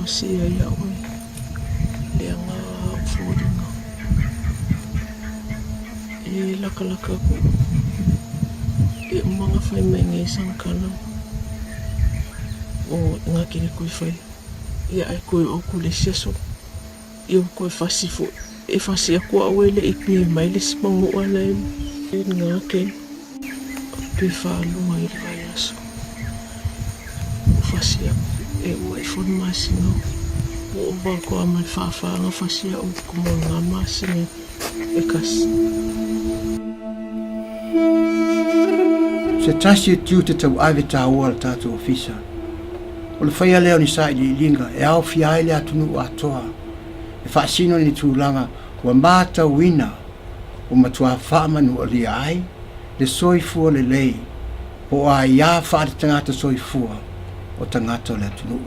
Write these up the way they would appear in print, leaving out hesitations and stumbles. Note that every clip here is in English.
fasia ia oi. Leanga fōringa. E laka ko. E mga whai mai ngai sangkana. O ngā kini koe whai. Ia ai koe o kule siaso. Ia koe fasifo. E fasia kua awele i pia mai le simango ala e ngā kei. Pe whaalunga i rai aso. O fasia e ua i whon masinga. O bako a mai whaafanga fasia o kumo ngā masinga e kasi. Se tasi tiu te tau awe tā ua la tātou ofisa. O le whaia leo ni sa i li linga e au fiai le atunu o atoa. E whaasino ni tūlanga ua māta wina o matua whaamanu o li ai le soifua le lei o a ia whaare tangata soifua o tangata o le atunu.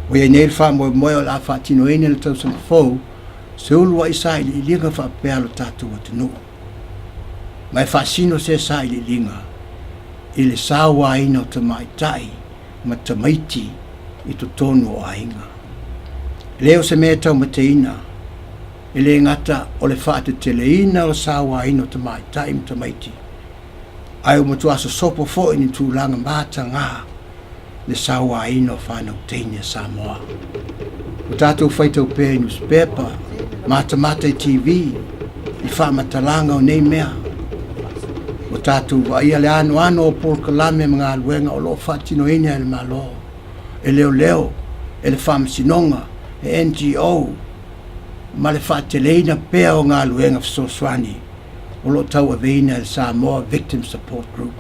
O ia neil wha moe moe o la whaatino ene le tausanga fau se ulua i sa i li linga whaapea lo tātou atunu. Mai whaasino se sa i li linga i le sawa ina o ta maitai ma ta maiti i to tonu o ainga. Leo se mea tau mateina e le ngata o le whaate teleina o sawa ina o ta maitai ma ta maiti. Ai o matua sa sopo fo ini tūlanga māta ngā le sawa ina o whanau teine Samoa. O tātou whaitau pē i newspaper, mata i TV, i whaamatalanga o nei mea. O tātou wa ia le ano o Paul Kalame mga aluenga o lo whaatino ina e le malo. E leo, e le whaamasinonga, e NGO, ma le whaateleina pēa o ngā aluenga Fisoswani, o lo tau aveina e le Samoa Victim Support Group.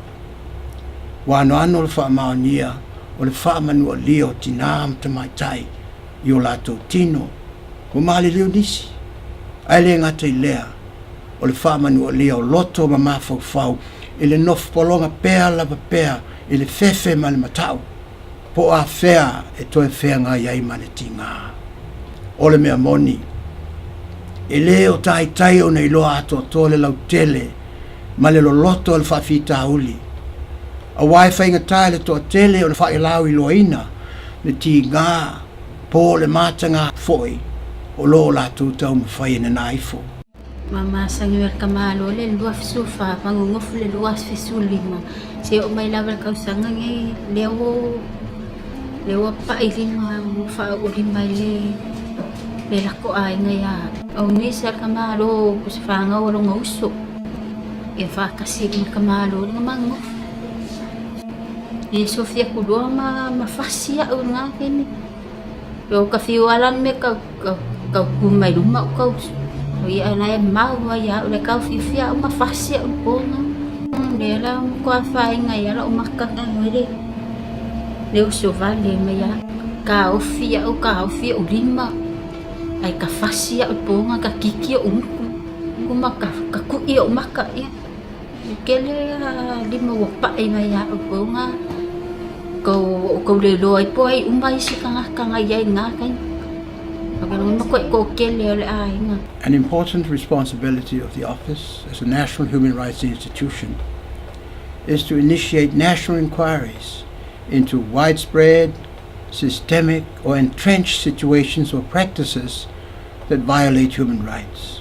Wa ano le whaamaonia, o le whaamanu o lia o tinām ta maitai, i o lātou tino, o maali leo nisi. Ai le ngata i lea, o le whaamanu o lia o loto ma mawhau i le nof polonga pēa lava pēa i le whewhe ma le matau. Po a whea e toe whea ngā iai ma le tinga. O le mea moni. E le o tai o nei loa ato tole lau tele ma le lo loto le whawhita uli. A wai whainga tai le toa tele o le whailau i loina le tinga po le mātanga foi o lo la tūtau mawhai na naifo. Mama sangiwer kamalo le lua fisufa pangungof le lua fisulima se o mai lavel kausanga nge lewo pa ilima fa ulima le lako ai ngaya o ni sa kamalo kusfanga o ngauso e fa kasi kamalo ngamango e sofia kudoma mafasia o ngakeni yo kafiwala me ka kumai luma ka ia na mau ia o le kau fifia uma fasia o ponga nela ko fa inga ia la uma kaka ngere le o sovale me ia ka o fia o lima ai ka fasia o ponga ka kiki o uma ka ku ia o maka ia kele lima o pa inga ia o ponga ko le loi poi uma isi kanga ia nga kan. An important responsibility of the office as a national human rights institution is to initiate national inquiries into widespread, systemic or entrenched situations or practices that violate human rights.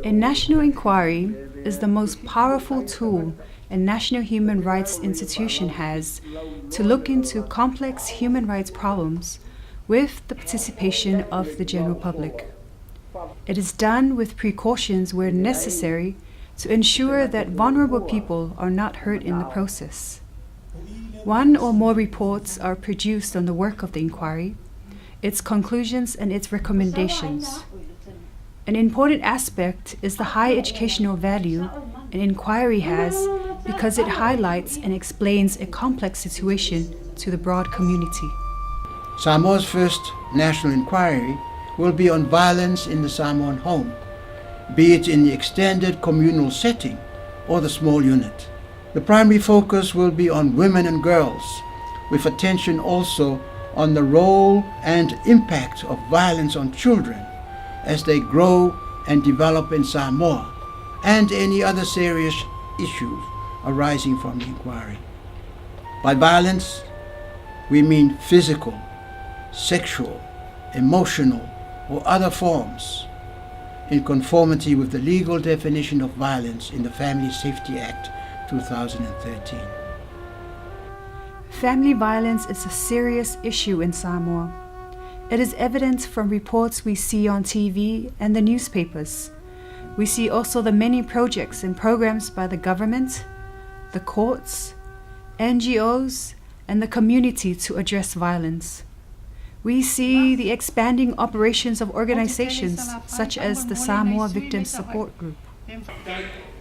A national inquiry is the most powerful tool a national human rights institution has to look into complex human rights problems with the participation of the general public. It is done with precautions where necessary to ensure that vulnerable people are not hurt in the process. One or more reports are produced on the work of the inquiry, its conclusions and its recommendations. An important aspect is the high educational value an inquiry has because it highlights and explains a complex situation to the broad community. Samoa's first national inquiry will be on violence in the Samoan home, be it in the extended communal setting or the small unit. The primary focus will be on women and girls, with attention also on the role and impact of violence on children as they grow and develop in Samoa, and any other serious issues arising from the inquiry. By violence, we mean physical, sexual, emotional, or other forms, in conformity with the legal definition of violence in the Family Safety Act 2013. Family violence is a serious issue in Samoa. It is evident from reports we see on TV and the newspapers. We see also the many projects and programs by the government, the courts, NGOs, and the community to address violence. We see the expanding operations of organizations such as the Samoa Victim Support Group.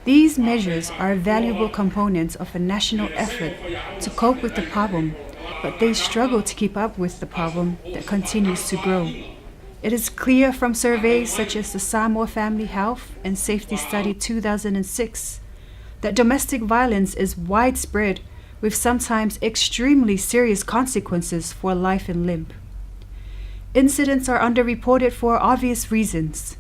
These measures are valuable components of a national effort to cope with the problem, but they struggle to keep up with the problem that continues to grow. It is clear from surveys such as the Samoa Family Health and Safety Study 2006 that domestic violence is widespread with sometimes extremely serious consequences for life and limb. Incidents are underreported for obvious reasons.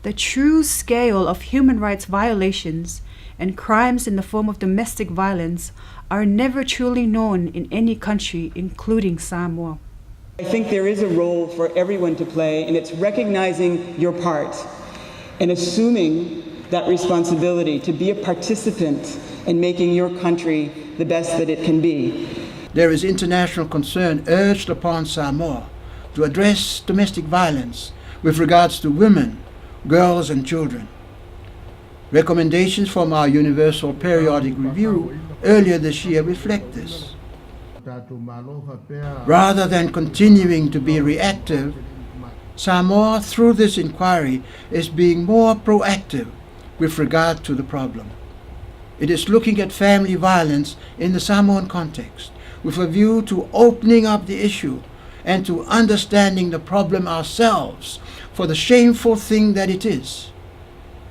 The true scale of human rights violations and crimes in the form of domestic violence are never truly known in any country, including Samoa. I think there is a role for everyone to play, and it's recognizing your part and assuming that responsibility to be a participant in making your country the best that it can be. There is international concern urged upon Samoa to address domestic violence with regards to women, girls, and children. Recommendations from our Universal Periodic Review earlier this year reflect this. Rather than continuing to be reactive, Samoa, through this inquiry, is being more proactive with regard to the problem. It is looking at family violence in the Samoan context, with a view to opening up the issue and to understanding the problem ourselves for the shameful thing that it is,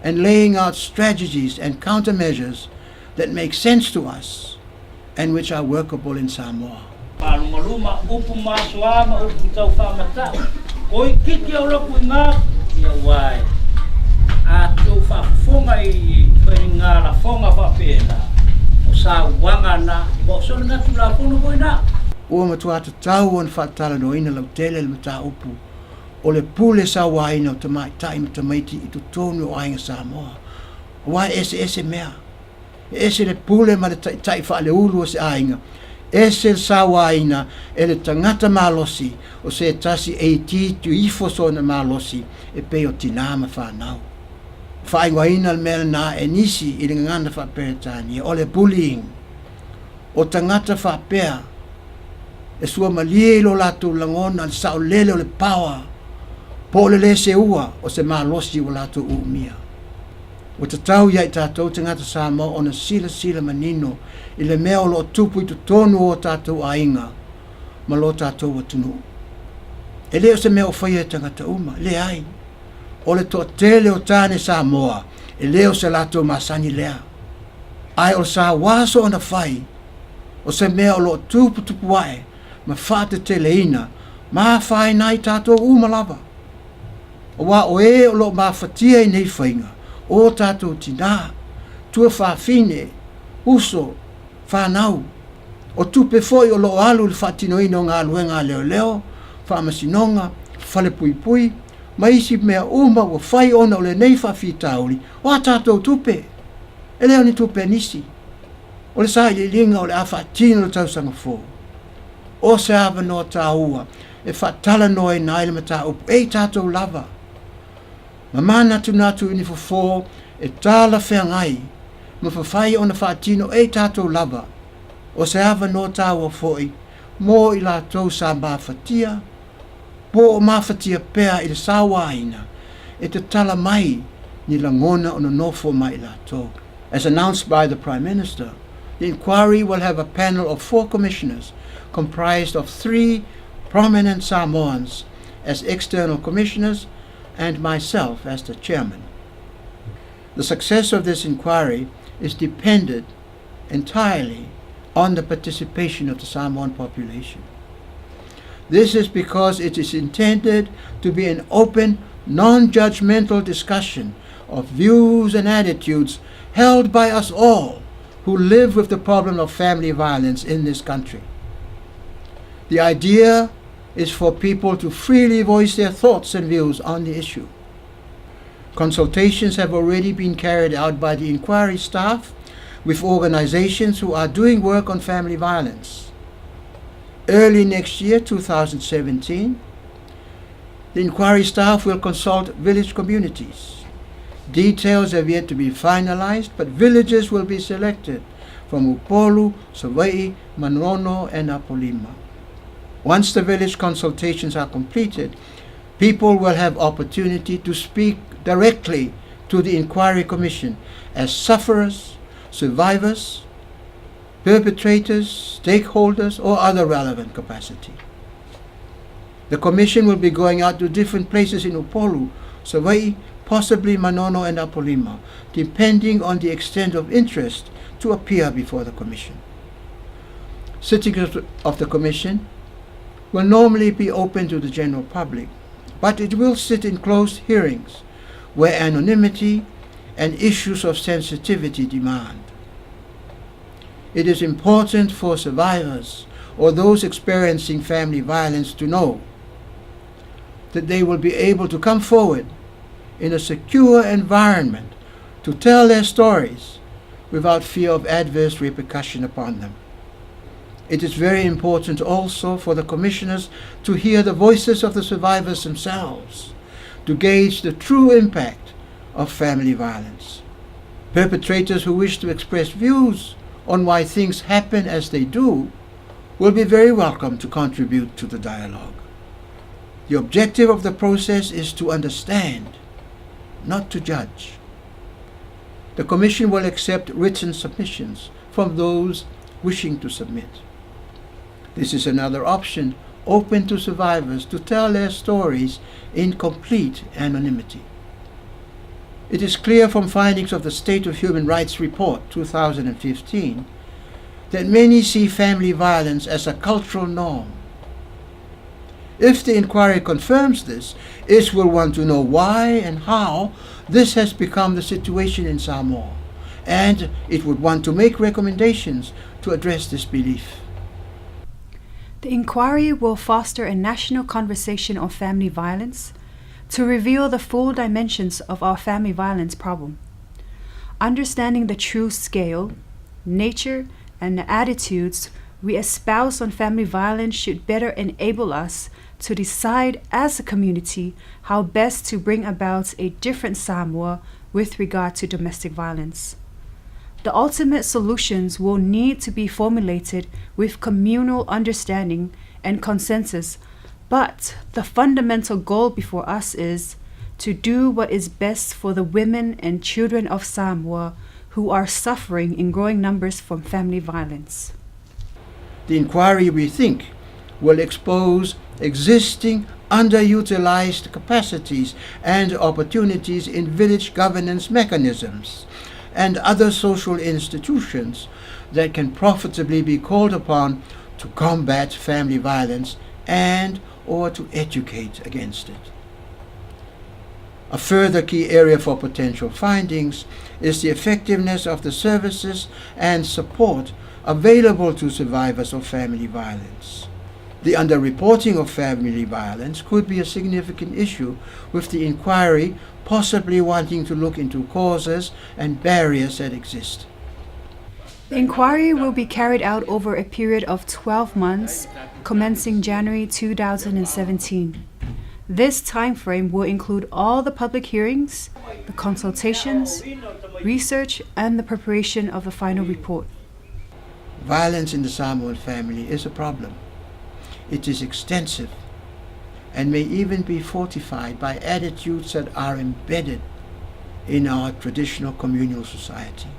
and laying out strategies and countermeasures that make sense to us and which are workable in Samoa. Ua matua te tau on whaatala no ina lau tele le mata upu o le pule sa waina o te mai tai ma te maiti i tu tonu o ainga Samoa. Wa ese mea. Ese le pule ma le tai wha le ulu o se ainga. Ese sa waina e le tangata malosi o se tasi e ti tu ifo so na malosi e pe o tina ma whanau. Whainga ina le mea na e nisi i le ngana whaperetani o le bullying. O tangata whapea e sua malie lo latu langona le sao lele o le power po le se ua o se malosi o latu uumia. O te tau iai tātou te ngata Samoa o na sila manino i le mea o lo tupu i tu tonu o tātou ainga ma lo tātou atunu. E leo se mea o whaia e tangata uma, le ai. O le toa tele o tāne Samoa, e leo se latu masani lea. Ai o sa waso o na whai, o se mea o lo tupu wae, ma whate te leina, ma whai nai tātou umalava. O wa o e o lo ma whatia i nei whainga, o tātou tina, tua whawhine, uso, whanau, o tupe foi o lo alu le whatinoina o ngā luenga leo, whamasinonga, whale pui, ma isi mea uma o whai ona o le nei whawhitauri, o a tātou tupe, e leo ni tupe nisi, o le sa i linga o le awhatino le tausanga fō. O se awa noa tā ua, e whatala noa i nai le mata upu, e tātou lava. Ma mana tunatu ini fofo, e tāla whea ngai, ma whawhai o na whatino e tātou lava. O se awa noa tā ua fōi, mō i la tau sa mawhatia, po o mawhatia pēa i le sāwaina, e te tala mai ni langona o na nofo mai la tau. As announced by the Prime Minister, the inquiry will have a panel of 4 commissioners comprised of 3 prominent Samoans as external commissioners and myself as the chairman. The success of this inquiry is dependent entirely on the participation of the Samoan population. This is because it is intended to be an open, non-judgmental discussion of views and attitudes held by us all who live with the problem of family violence in this country. The idea is for people to freely voice their thoughts and views on the issue. Consultations have already been carried out by the inquiry staff with organizations who are doing work on family violence. Early next year, 2017, the inquiry staff will consult village communities. Details have yet to be finalized, but villages will be selected from Upolu, Samoa, Manono, and Apolima. Once the village consultations are completed, people will have opportunity to speak directly to the Inquiry Commission as sufferers, survivors, perpetrators, stakeholders, or other relevant capacity. The Commission will be going out to different places in Upolu, Samoa, possibly Manono and Apolima, depending on the extent of interest to appear before the Commission. Sittings of the Commission will normally be open to the general public, but it will sit in closed hearings where anonymity and issues of sensitivity demand. It is important for survivors or those experiencing family violence to know that they will be able to come forward in a secure environment to tell their stories without fear of adverse repercussion upon them. It is very important also for the commissioners to hear the voices of the survivors themselves, to gauge the true impact of family violence. Perpetrators who wish to express views on why things happen as they do will be very welcome to contribute to the dialogue. The objective of the process is to understand, not to judge. The Commission will accept written submissions from those wishing to submit. This is another option open to survivors to tell their stories in complete anonymity. It is clear from findings of the State of Human Rights Report 2015 that many see family violence as a cultural norm. If the inquiry confirms this, it will want to know why and how this has become the situation in Samoa, and it would want to make recommendations to address this belief. The inquiry will foster a national conversation on family violence to reveal the full dimensions of our family violence problem. Understanding the true scale, nature, and the attitudes we espouse on family violence should better enable us to decide as a community how best to bring about a different Samoa with regard to domestic violence. The ultimate solutions will need to be formulated with communal understanding and consensus, but the fundamental goal before us is to do what is best for the women and children of Samoa who are suffering in growing numbers from family violence. The inquiry, we think, will expose existing underutilized capacities and opportunities in village governance mechanisms and other social institutions that can profitably be called upon to combat family violence and or to educate against it. A further key area for potential findings is the effectiveness of the services and support available to survivors of family violence. The underreporting of family violence could be a significant issue, with the inquiry possibly wanting to look into causes and barriers that exist. The inquiry will be carried out over a period of 12 months, commencing January 2017. This time frame will include all the public hearings, the consultations, research, and the preparation of the final report. Violence in the Samoan family is a problem. It is extensive and may even be fortified by attitudes that are embedded in our traditional communal society.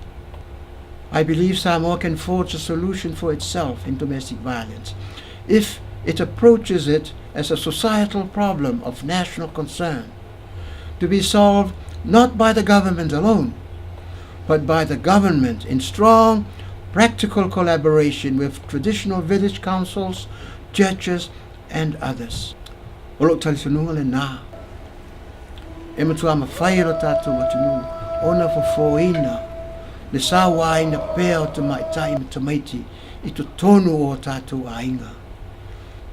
I believe Samoa can forge a solution for itself in domestic violence if it approaches it as a societal problem of national concern, to be solved not by the government alone, but by the government in strong, practical collaboration with traditional village councils, churches, and others. Olo talisununga le nā. E matua mawhai ro tātou atunu, ona fofoina, le sāwai na pēo te maitai me tamaiti, I to tonu o tātou ainga.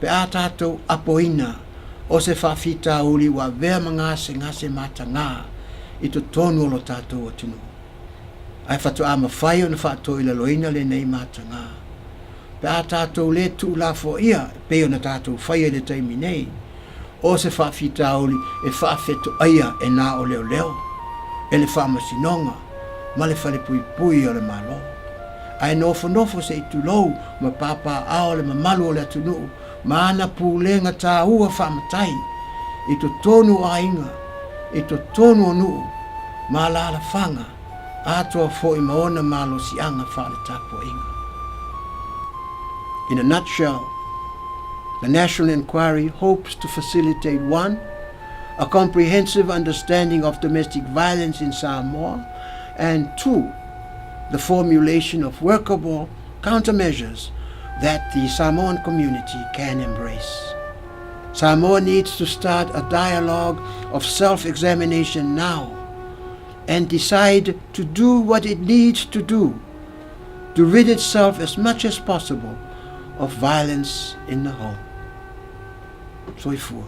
pe a tātou apoina o se whawhita uli wa vea ngase matanga i to tonu o lo tātou atunu. Ai whatu a mawhai o na whātou ila loina le nei matanga. Pe a tātou le tu la fo ia pe o na tātou whai le taimi nei. O se whawhita uli e whawhetu aia e nā o leo leo. E le whamasinonga ma le whale pui o le malo. Ai nofo se i tulou ma papa ao le mamalu o le atunu. Ma ana pūlenga tā ua whamatai, i to tonu a inga, i to tonu o nuu, ma la whanga, atoa fo i maona malo si anga whale tapo inga. In a nutshell, the National Inquiry hopes to facilitate 1. A comprehensive understanding of domestic violence in Samoa, and 2. The formulation of workable countermeasures that the Samoan community can embrace. Samoa needs to start a dialogue of self-examination now and decide to do what it needs to do to rid itself as much as possible of violence in the home. Soifua.